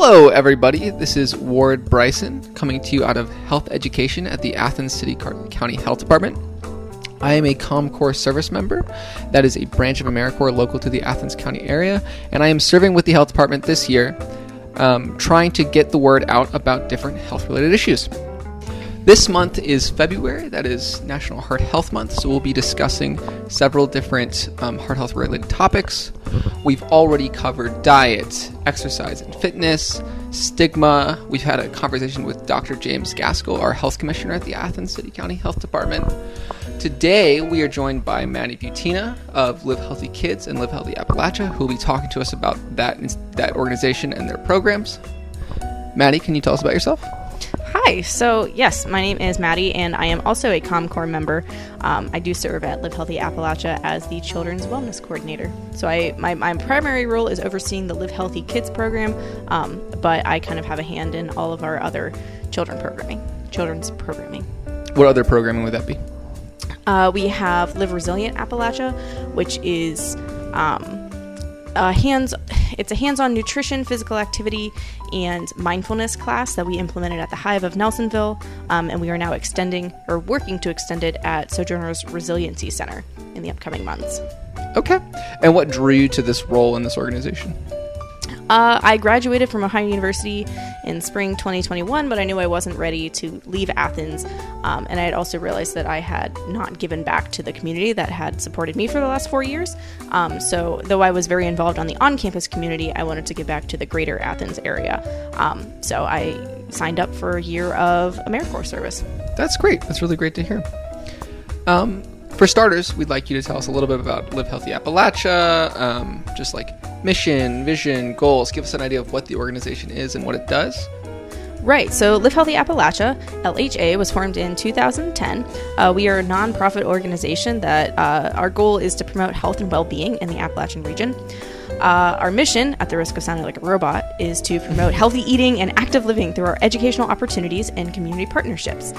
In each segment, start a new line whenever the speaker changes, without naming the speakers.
Hello, everybody. This is Ward Bryson coming to you out of Health Education at the Athens City County Health Department. I am a ComCore service member. That is a branch of AmeriCorps local to the Athens County area, and I am serving with the health department this year, trying to get the word out about different health-related issues. This month is February, that is National Heart Health Month, so we'll be discussing several different heart health related topics. We've already covered diet, exercise and fitness, stigma. We've had a conversation with Dr. James Gaskell, our health commissioner at the Athens City County Health Department. Today, we are joined by Maddi Butina of Live Healthy Kids and Live Healthy Appalachia, who will be talking to us about that organization and their programs. Maddi, can you tell us about yourself?
Hi. So, yes, my name is Maddi, and I am also a ComCore member. I do serve at Live Healthy Appalachia as the Children's Wellness Coordinator. So my primary role is overseeing the Live Healthy Kids program, but I kind of have a hand in all of our other children's programming.
What other programming would that be?
We have Live Resilient Appalachia, which is a hands-on nutrition, physical activity, and mindfulness class that we implemented at the Hive of Nelsonville, and we are now working to extend it at Sojourner's Resiliency Center in the upcoming months.
Okay. And what drew you to this role in this organization?
I graduated from Ohio University in spring 2021, but I knew I wasn't ready to leave Athens, and I had also realized that I had not given back to the community that had supported me for the last 4 years. So though I was very involved on the on-campus community, I wanted to give back to the greater Athens area. So I signed up for a year of AmeriCorps service.
That's great. That's really great to hear. For starters, we'd like you to tell us a little bit about Live Healthy Appalachia, just like mission, vision, goals. Give us an idea of what the organization is and what it does.
Right. So Live Healthy Appalachia, LHA, was formed in 2010. We are a nonprofit organization that our goal is to promote health and well-being in the Appalachian region. Our mission, at the risk of sounding like a robot, is to promote healthy eating and active living through our educational opportunities and community partnerships.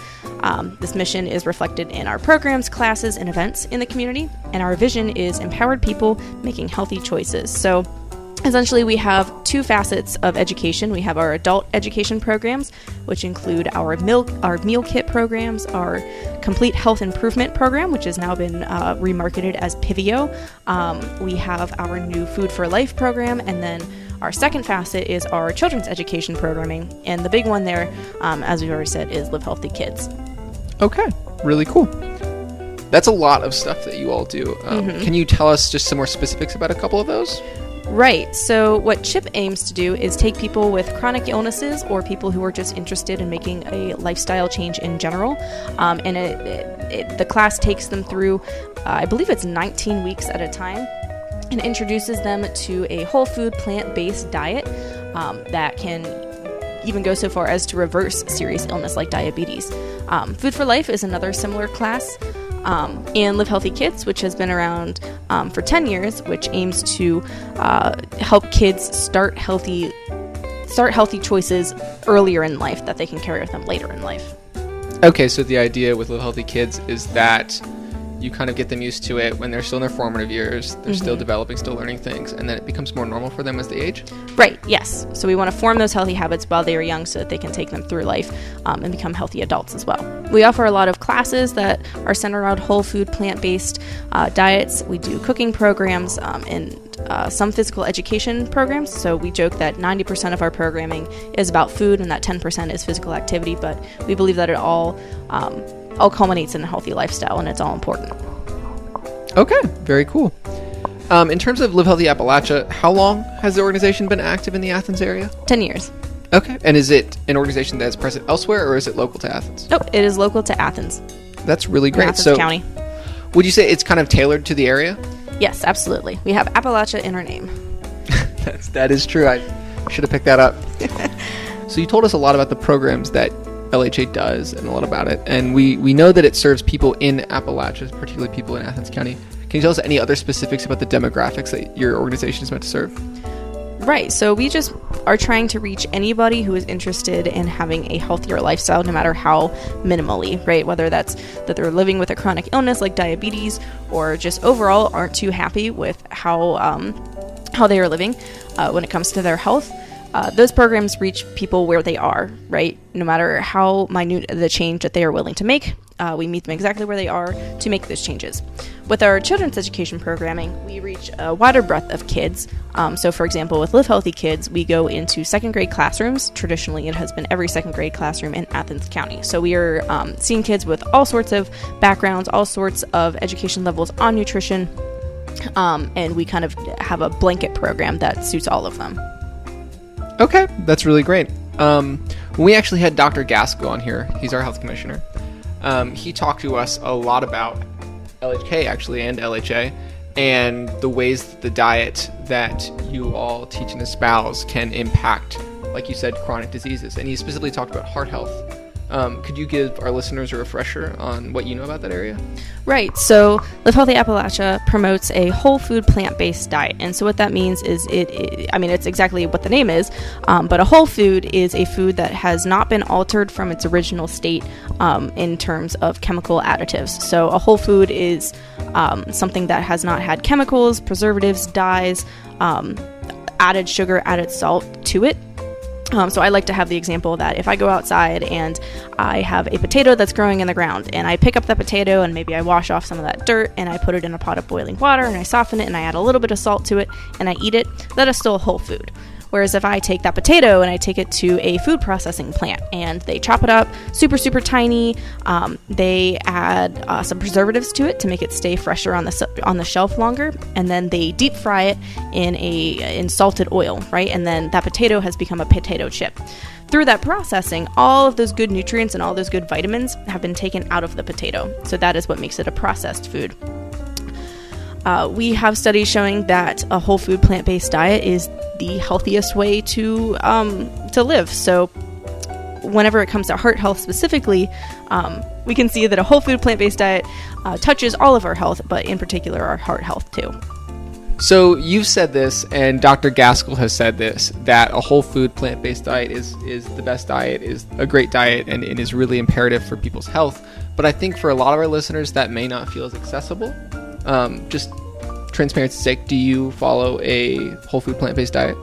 This mission is reflected in our programs, classes, and events in the community, and our vision is empowered people making healthy choices. So essentially, we have two facets of education. We have our adult education programs, which include our meal kit programs, our complete health improvement program, which has now been remarketed as Pivio. We have our new Food for Life program, and then our second facet is our children's education programming. And the big one there, as we've already said, is Live Healthy Kids.
Okay, really cool. That's a lot of stuff that you all do. Can you tell us just some more specifics about a couple of those?
Right. So what CHIP aims to do is take people with chronic illnesses or people who are just interested in making a lifestyle change in general. And the class takes them through, I believe it's 19 weeks at a time, and introduces them to a whole food, plant-based diet that can even go so far as to reverse serious illness like diabetes. Food for Life is another similar class. And Live Healthy Kids, which has been around for 10 years, which aims to help kids start healthy choices earlier in life that they can carry with them later in life.
Okay, so the idea with Live Healthy Kids is that you kind of get them used to it when they're still in their formative years, they're still developing, still learning things, and then it becomes more normal for them as they age?
Right, yes. So we want to form those healthy habits while they are young so that they can take them through life and become healthy adults as well. We offer a lot of classes that are centered around whole food, plant-based diets. We do cooking programs and some physical education programs. So we joke that 90% of our programming is about food and that 10% is physical activity, but we believe that it all culminates in a healthy lifestyle, and it's all important.
Okay, very cool. In terms of Live Healthy Appalachia, how long has the organization been active in the Athens area?
10 years.
Okay, and is it an organization that is present elsewhere, or is it local to Athens?
Nope, it is local to Athens.
That's really great.
Athens County.
Would you say it's kind of tailored to the area?
Yes, absolutely. We have Appalachia in our name.
That is true. I should have picked that up. So you told us a lot about the programs that LHA does and a lot about it. And we know that it serves people in Appalachia, particularly people in Athens County. Can you tell us any other specifics about the demographics that your organization is meant to serve?
Right. So we just are trying to reach anybody who is interested in having a healthier lifestyle, no matter how minimally, right? Whether that's that they're living with a chronic illness like diabetes or just overall aren't too happy with how they are living when it comes to their health. those programs reach people where they are, right? No matter how minute the change that they are willing to make, we meet them exactly where they are to make those changes. With our children's education programming, we reach a wider breadth of kids. So, for example, with Live Healthy Kids, we go into second grade classrooms. Traditionally, it has been every second grade classroom in Athens County. So we are seeing kids with all sorts of backgrounds, all sorts of education levels on nutrition, and we kind of have a blanket program that suits all of them.
Okay, that's really great. We actually had Dr. Gaskell on here. He's our health commissioner. He talked to us a lot about LHK, actually, and LHA, and the ways that the diet that you all teach and espouse can impact, like you said, chronic diseases. And he specifically talked about heart health. Could you give our listeners a refresher on what you know about that area?
Right. So Live Healthy Appalachia promotes a whole food plant-based diet. And so what that means is it's exactly what the name is, but a whole food is a food that has not been altered from its original state in terms of chemical additives. So a whole food is something that has not had chemicals, preservatives, dyes, added sugar, added salt to it. So I like to have the example that if I go outside and I have a potato that's growing in the ground and I pick up that potato and maybe I wash off some of that dirt and I put it in a pot of boiling water and I soften it and I add a little bit of salt to it and I eat it, that is still a whole food. Whereas if I take that potato and I take it to a food processing plant and they chop it up super, super tiny, they add some preservatives to it to make it stay fresher on the shelf longer, and then they deep fry it in salted oil, right? And then that potato has become a potato chip. Through that processing, all of those good nutrients and all those good vitamins have been taken out of the potato. So that is what makes it a processed food. We have studies showing that a whole food plant-based diet is the healthiest way to live. So whenever it comes to heart health specifically, we can see that a whole food plant-based diet touches all of our health, but in particular our heart health too.
So you've said this, and Dr. Gaskell has said this, that a whole food plant-based diet is the best diet, is a great diet, and it is really imperative for people's health. But I think for a lot of our listeners, that may not feel as accessible. Just transparency's sake, do you follow a whole food plant-based diet?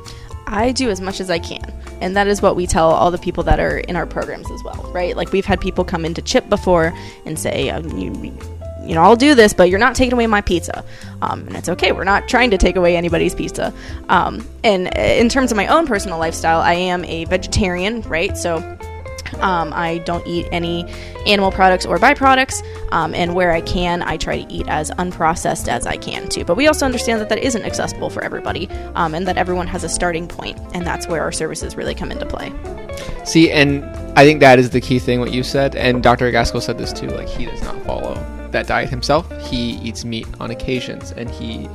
I do as much as I can. And that is what we tell all the people that are in our programs as well, right? Like we've had people come into CHIP before and say, you know, I'll do this, but you're not taking away my pizza. And it's okay. We're not trying to take away anybody's pizza. And in terms of my own personal lifestyle, I am a vegetarian, right? So I don't eat any animal products or byproducts, and where I can, I try to eat as unprocessed as I can too. But we also understand that that isn't accessible for everybody, and that everyone has a starting point, and that's where our services really come into play.
See, and I think that is the key thing, what you said, and Dr. Gaskell said this too, like he does not follow that diet himself. He eats meat on occasions, and he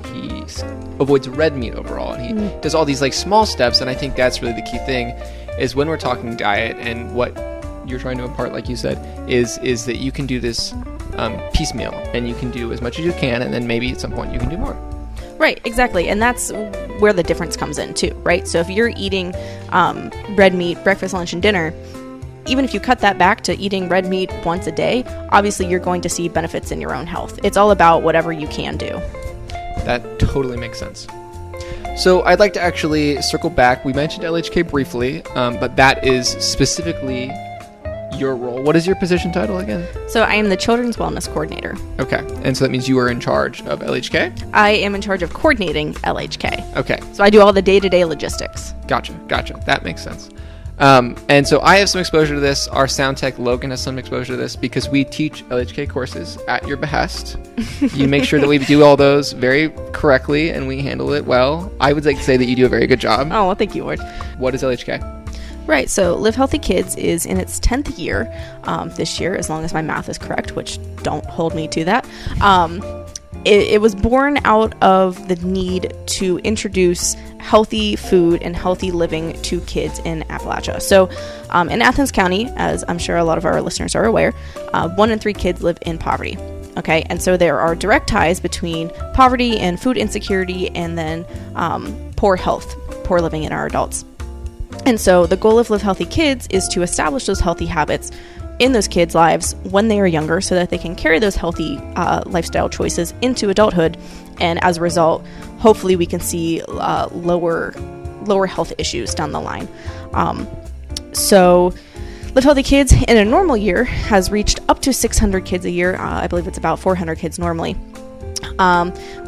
avoids red meat overall, and he does all these like small steps, and I think that's really the key thing, is when we're talking diet and what you're trying to impart, like you said, is that you can do this piecemeal, and you can do as much as you can, and then maybe at some point you can do more.
Right, exactly. And that's where the difference comes in too, right? So if you're eating red meat, breakfast, lunch, and dinner, even if you cut that back to eating red meat once a day, obviously you're going to see benefits in your own health. It's all about whatever you can do.
That totally makes sense. So I'd like to actually circle back. We mentioned LHK briefly, but that is specifically your role. What is your position title again? So
I am the Children's Wellness Coordinator.
Okay. And so that means you are in charge of LHK?
I am in charge of coordinating LHK.
Okay.
So I do all the day-to-day logistics.
Gotcha. That makes sense. And so I have some exposure to this. Our sound tech, Logan, has some exposure to this because we teach LHK courses at your behest. You make sure that we do all those very correctly and we handle it well. I would like to say that you do a very good job.
Oh, well, thank you, Ward. What
is LHK?
Right, so Live Healthy Kids is in its 10th year this year, as long as my math is correct, which don't hold me to that. It was born out of the need to introduce healthy food and healthy living to kids in Appalachia. So in Athens County, as I'm sure a lot of our listeners are aware, 1 in 3 kids live in poverty. Okay, and so there are direct ties between poverty and food insecurity, and then poor health, poor living in our adults. And so the goal of Live Healthy Kids is to establish those healthy habits in those kids' lives when they are younger so that they can carry those healthy lifestyle choices into adulthood. And as a result, hopefully we can see lower lower health issues down the line. So Live Healthy Kids in a normal year has reached up to 600 kids a year. I believe it's about 400 kids normally.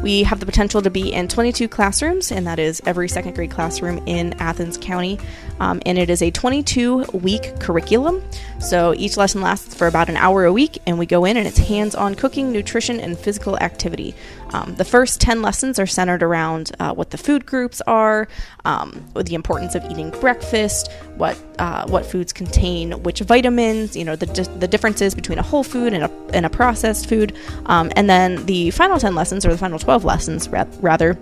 We have the potential to be in 22 classrooms, and that is every second grade classroom in Athens County. And it is a 22-week curriculum. So each lesson lasts for about an hour a week, and we go in and it's hands-on cooking, nutrition, and physical activity. The first 10 lessons are centered around what the food groups are, the importance of eating breakfast, what foods contain which vitamins, the differences between a whole food and a processed food. And then the final 10 lessons, or the final 12 lessons rather,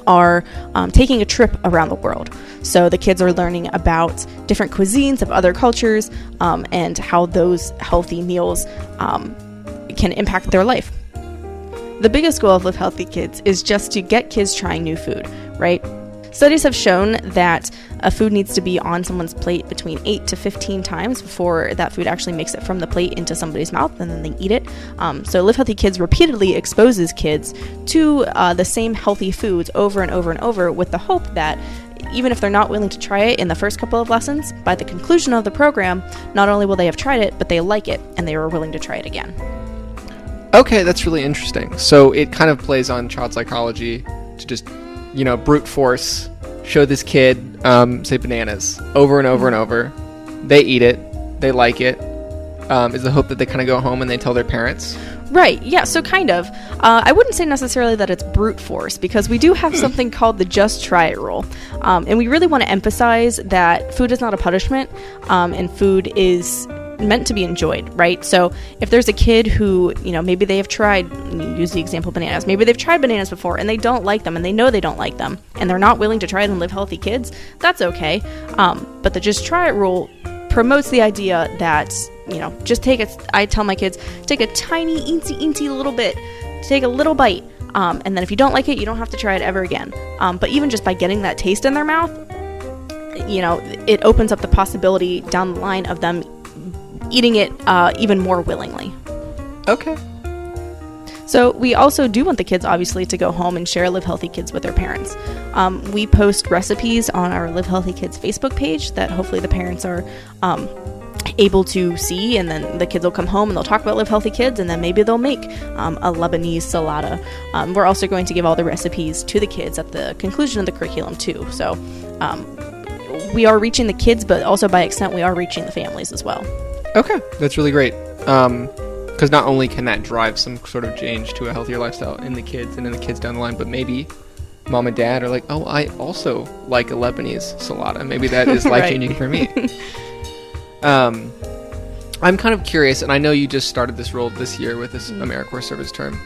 are taking a trip around the world. So the kids are learning about different cuisines of other cultures and how those healthy meals can impact their life. The biggest goal of Live Healthy Kids is just to get kids trying new food, right? Studies have shown that a food needs to be on someone's plate between 8 to 15 times before that food actually makes it from the plate into somebody's mouth and then they eat it. So Live Healthy Kids repeatedly exposes kids to the same healthy foods over and over and over, with the hope that even if they're not willing to try it in the first couple of lessons, by the conclusion of the program, not only will they have tried it, but they like it and they are willing to try it again.
Okay, that's really interesting. So it kind of plays on child psychology to just, brute force, show this kid, say bananas, over and over and over. They eat it. They like it. Is the hope that they kind of go home and they tell their parents?
Right, yeah, so kind of. I wouldn't say necessarily that it's brute force, because we do have something called the just try it rule. And we really want to emphasize that food is not a punishment, and food is meant to be enjoyed, right? So if there's a kid who, maybe they have tried, use the example of bananas, maybe they've tried bananas before and they don't like them and they know they don't like them and they're not willing to try it and Live Healthy Kids, that's okay. But the just try it rule promotes the idea that, just I tell my kids, take a tiny, eensy little bit, take a little bite, and then if you don't like it, you don't have to try it ever again. But even just by getting that taste in their mouth, it opens up the possibility down the line of them eating it even more willingly.
Okay.
So we also do want the kids, obviously, to go home and share Live Healthy Kids with their parents. We post recipes on our Live Healthy Kids Facebook page that hopefully the parents are able to see, and then the kids will come home and they'll talk about Live Healthy Kids, and then maybe they'll make a Lebanese salada. We're also going to give all the recipes to the kids at the conclusion of the curriculum too. So we are reaching the kids, but also by extent we are reaching the families as well.
Okay, that's really great. Because not only can that drive some sort of change to a healthier lifestyle in the kids and in the kids down the line, but maybe mom and dad are like, oh, I also like a Lebanese salada. Maybe that is life-changing for me. I'm kind of curious, and I know you just started this role this year with this AmeriCorps service term.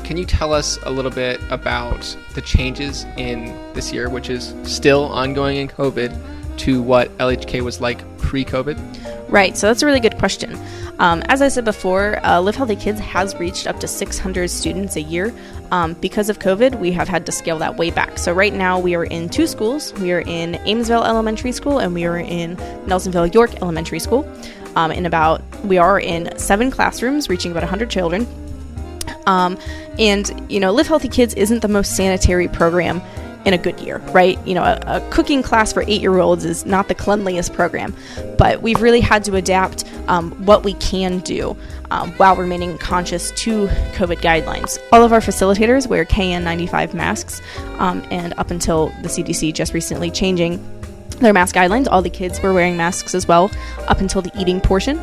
Can you tell us a little bit about the changes in this year, which is still ongoing in COVID, to what LHK was like pre-COVID?
Right, so that's a really good question. As I said before, Live Healthy Kids has reached up to 600 students a year. Because of COVID, we have had to scale that way back. So right now we are in 2 schools. We are in Amesville Elementary School and we are in Nelsonville York Elementary School. We are in 7 classrooms, reaching about 100 children. Live Healthy Kids isn't the most sanitary program in a good year, right? A cooking class for 8-year-olds is not the cleanliest program, but we've really had to adapt what we can do while remaining conscious to COVID guidelines. All of our facilitators wear KN95 masks, and up until the CDC just recently changing their mask guidelines, all the kids were wearing masks as well, up until the eating portion.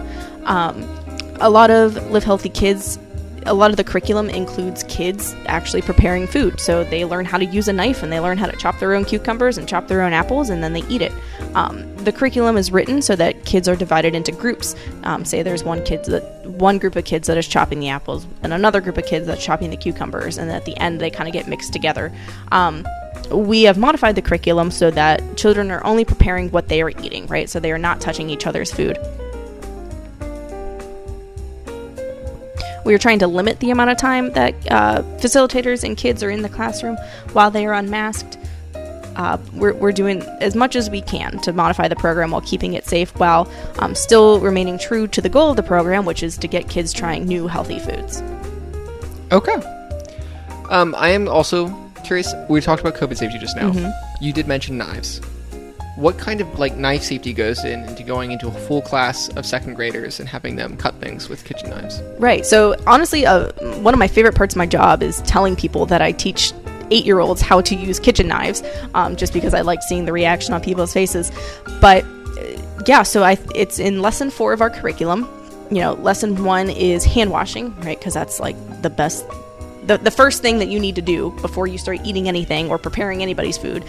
A lot of Live Healthy Kids, a lot of the curriculum includes kids actually preparing food. So they learn how to use a knife and they learn how to chop their own cucumbers and chop their own apples, and then they eat it. The curriculum is written so that kids are divided into groups. Say there's one group of kids that is chopping the apples and another group of kids that's chopping the cucumbers, and at the end they kind of get mixed together. We have modified the curriculum so that children are only preparing what they are eating, right? So they are not touching each other's food. We are trying to limit the amount of time that facilitators and kids are in the classroom while they are unmasked. We're doing as much as we can to modify the program while keeping it safe, while still remaining true to the goal of the program, which is to get kids trying new healthy foods.
Okay. I am also curious. We talked about COVID safety just now. Mm-hmm. You did mention knives. What kind of knife safety goes into going into a full class of second graders and having them cut things with kitchen knives?
Right. So honestly, one of my favorite parts of my job is telling people that I teach 8-year-olds how to use kitchen knives, just because I like seeing the reaction on people's faces. But yeah, so it's in lesson 4 of our curriculum. Lesson 1 is hand washing, right? Because that's the best. The first thing that you need to do before you start eating anything or preparing anybody's food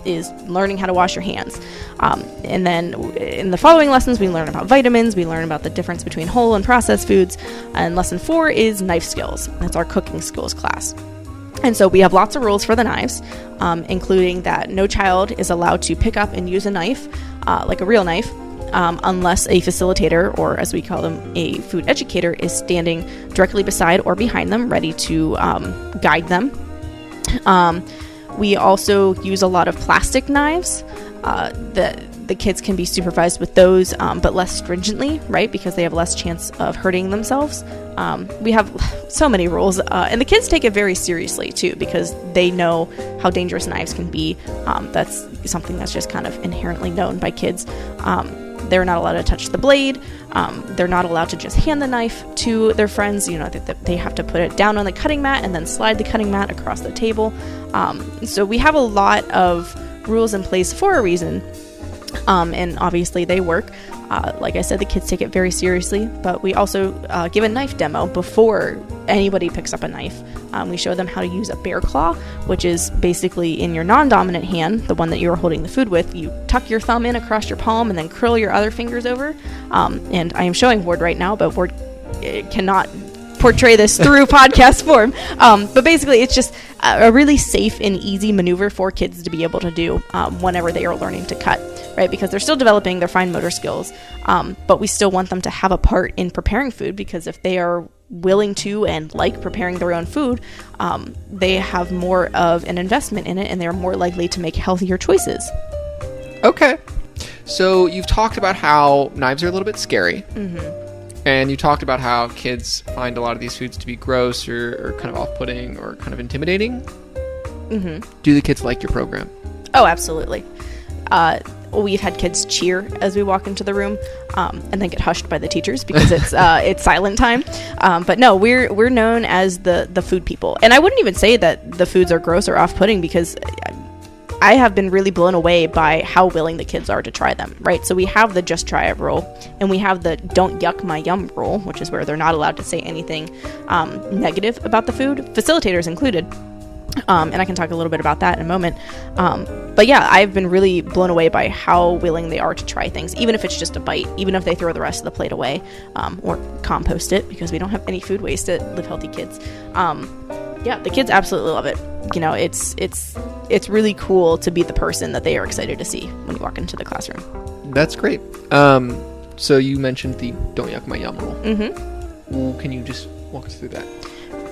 is learning how to wash your hands. And then in the following lessons, we learn about vitamins, we learn about the difference between whole and processed foods, and lesson 4 is knife skills. That's our cooking skills class. And so we have lots of rules for the knives, including that no child is allowed to pick up and use a knife, like a real knife, unless a facilitator, or as we call them, a food educator, is standing directly beside or behind them, ready to guide them. We also use a lot of plastic knives. The kids can be supervised with those, but less stringently, right? Because they have less chance of hurting themselves. We have so many rules, and the kids take it very seriously too, because they know how dangerous knives can be. That's something that's just kind of inherently known by kids. They're not allowed to touch the blade. They're not allowed to just hand the knife to their friends. They have to put it down on the cutting mat and then slide the cutting mat across the table. So we have a lot of rules in place for a reason. And obviously they work. Like I said, the kids take it very seriously, but we also give a knife demo before anybody picks up a knife. We show them how to use a bear claw, which is basically in your non-dominant hand, the one that you are holding the food with. You tuck your thumb in across your palm and then curl your other fingers over. And I am showing Ward right now, but Ward cannot portray this through podcast form. But basically, it's just a really safe and easy maneuver for kids to be able to do whenever they are learning to cut, right? Because they're still developing their fine motor skills, but we still want them to have a part in preparing food, because if they are willing to and like preparing their own food, they have more of an investment in it, and they're more likely to make healthier choices.
Okay. So you've talked about how knives are a little bit scary. Mm-hmm. And you talked about how kids find a lot of these foods to be gross or kind of off-putting or kind of intimidating. Mm-hmm. Do the kids like your program?
Oh, absolutely. We've had kids cheer as we walk into the room, and then get hushed by the teachers because it's silent time. But no, we're known as the food people. And I wouldn't even say that the foods are gross or off-putting, because I have been really blown away by how willing the kids are to try them, right? So we have the just try it rule, and we have the don't yuck my yum rule, which is where they're not allowed to say anything negative about the food, facilitators included. And I can talk a little bit about that in a moment. But yeah, I've been really blown away by how willing they are to try things, even if it's just a bite, even if they throw the rest of the plate away, or compost it, because we don't have any food waste at Live Healthy Kids. Yeah, the kids absolutely love it. It's really cool to be the person that they are excited to see when you walk into the classroom.
That's great. So you mentioned the don't yuck my yum rule. Mm-hmm. Well, can you just walk us through that?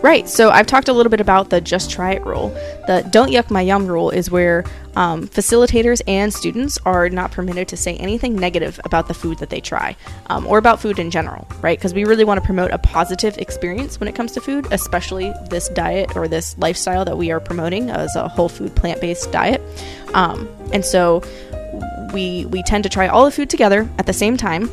Right. So I've talked a little bit about the just try it rule. The don't yuck my yum rule is where facilitators and students are not permitted to say anything negative about the food that they try, or about food in general, right? Because we really want to promote a positive experience when it comes to food, especially this diet or this lifestyle that we are promoting as a whole food plant-based diet. And so we tend to try all the food together at the same time,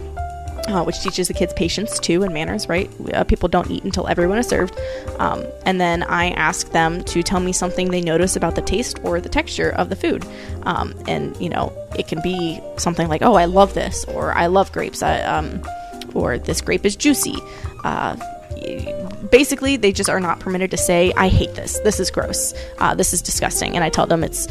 which teaches the kids patience too and manners, right? People don't eat until everyone is served. And then I ask them to tell me something they notice about the taste or the texture of the food. And it can be something like, oh, I love this, or I love grapes, or this grape is juicy. Basically, they just are not permitted to say, I hate this. This is gross. This is disgusting. And I tell them it's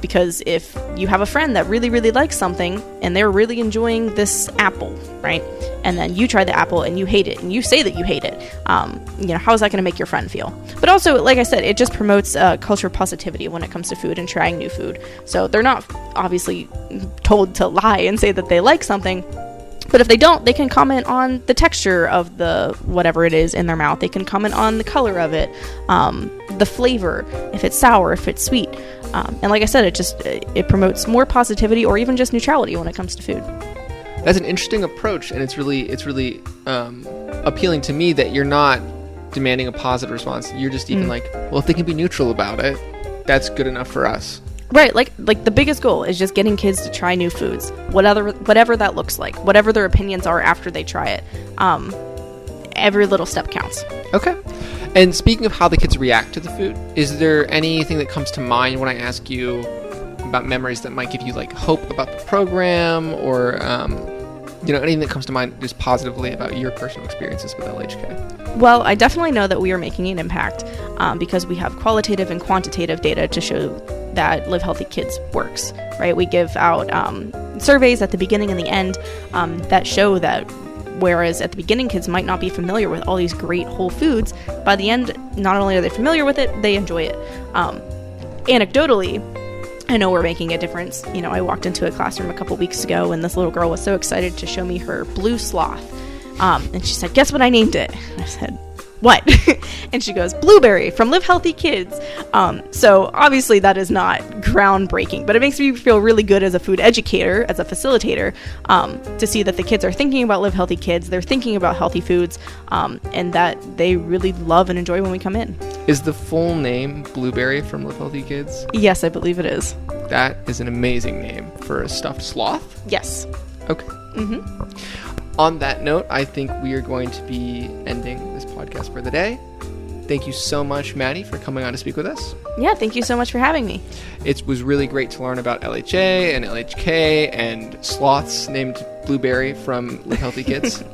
because if you have a friend that really, really likes something and they're really enjoying this apple, right? And then you try the apple and you hate it and you say that you hate it, how is that going to make your friend feel? But also, like I said, it just promotes a culture of positivity when it comes to food and trying new food. So they're not obviously told to lie and say that they like something. But if they don't, they can comment on the texture of the whatever it is in their mouth. They can comment on the color of it, the flavor, if it's sour, if it's sweet. And like I said, it promotes more positivity or even just neutrality when it comes to food.
That's an interesting approach, and it's really appealing to me that you're not demanding a positive response. You're just even like, well, if they can be neutral about it, that's good enough for us.
Right, like the biggest goal is just getting kids to try new foods, whatever that looks like, whatever their opinions are after they try it. Every little step counts.
Okay. And speaking of how the kids react to the food, is there anything that comes to mind when I ask you about memories that might give you like hope about the program, or anything that comes to mind just positively about your personal experiences with LHK?
Well, I definitely know that we are making an impact because we have qualitative and quantitative data to show that Live Healthy Kids works, right? We give out surveys at the beginning and the end that show that whereas at the beginning kids might not be familiar with all these great whole foods, by the end, not only are they familiar with it, they enjoy it. Anecdotally, I know we're making a difference. I walked into a classroom a couple weeks ago and this little girl was so excited to show me her blue sloth. And she said, "Guess what I named it?" And I said, "What?" And she goes, "Blueberry from Live Healthy Kids." So obviously that is not groundbreaking, but it makes me feel really good as a food educator, as a facilitator, to see that the kids are thinking about Live Healthy Kids, they're thinking about healthy foods, and that they really love and enjoy when we come in.
Is the full name Blueberry from Live Healthy Kids?
Yes, I believe it is.
That is an amazing name for a stuffed sloth.
Yes.
Okay. Mm-hmm. On that note, I think we are going to be ending this podcast for the day. Thank you so much, Maddi, for coming on to speak with us. Yeah,
thank you so much for having me.
It was really great to learn about LHA and LHK and sloths named Blueberry from Live Healthy Kids.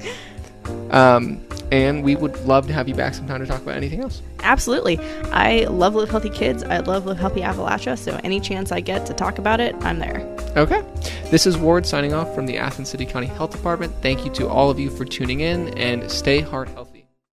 And we would love to have you back sometime to talk about anything else.
Absolutely. I love Live Healthy Kids. I love Live Healthy Appalachia. So any chance I get to talk about it, I'm there.
Okay. This is Ward signing off from the Athens City County Health Department. Thank you to all of you for tuning in, and stay heart healthy.